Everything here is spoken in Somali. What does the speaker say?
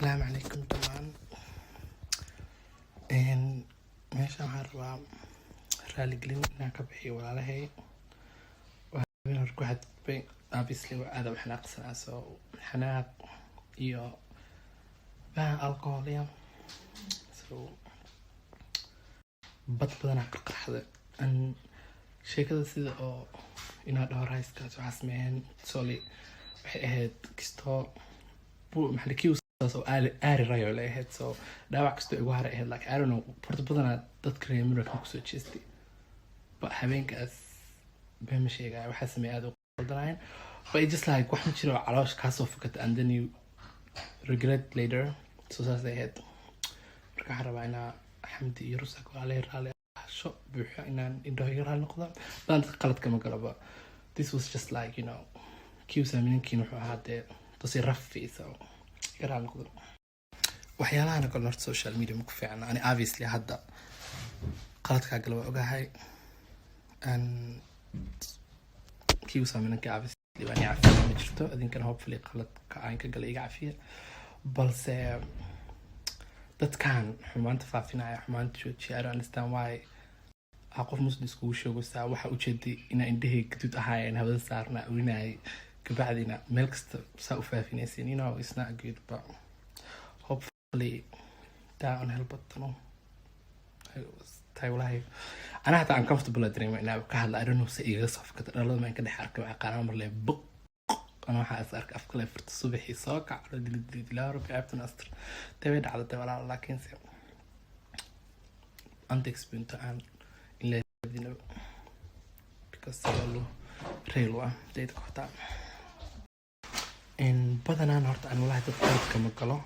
السلام عليكم طبعا. meeshaan waxaan rabaa raaligelin inaan ka bixiyo walaalahay waxaan hor ku xadgudbay obviously waa aad u xanaaqsanaa soo xanaaq iyo baan alcohol iyo so bad badanaa qarqarxday an sheekada sida oo inaa dhowr hayskaas waxaa sameeyeen soli waxay ahayd kastoo maxalkiisu so aari rayo la ahayd so dhaawac kastoo igu haray ahayd like I don't know porta badanaa dadka reer America ku soo jeestay ba habeenkaas been sheegay waxa sameeyay aad u qaldanayn but it just like wax ma jiro caloosh ka soo fakata and then you regret later so saas ay ahayd marka haraba ina xamdi iyo rusak walaal raali sho buuxa inaan indhohayga raali noqdo baan qalad kama galaba this was just like you know kiusa minkiin wuxuu ahaatee tosi rafi so raali noqdo waxyaalahan kale horta social media ma ku fiicna ani obviously hadda qaladka galaba ogahay and kiusa minkiin obviously baan yaafay ma jirto adinkan hopefully qaladka aan ka galay iga cafiya balse dadkan xumaanta faafinaya xumaanta joojiya I don't understand why qof muslim iskugu sheegaysaa waxa u jeeday inaa indhahay gadud ahaayeen hawada saarna urinay kabacdina meel kasta saa u faafinaysin you know it's not good but hopefully that on help it no taywlahay ana hata uncomfortable dareemo inaa ka hadla I don't know say iga safkada dhalada ma ka dhex arkay waxa qaran mar leh buq ana waxa arka afka leh furta subaxii soo kacdo dilid la rabbi abtan astar taway dhacday walaal laakiin se unexpected and in la because solo real data kota in badanaan horta aan walahi dad kama galo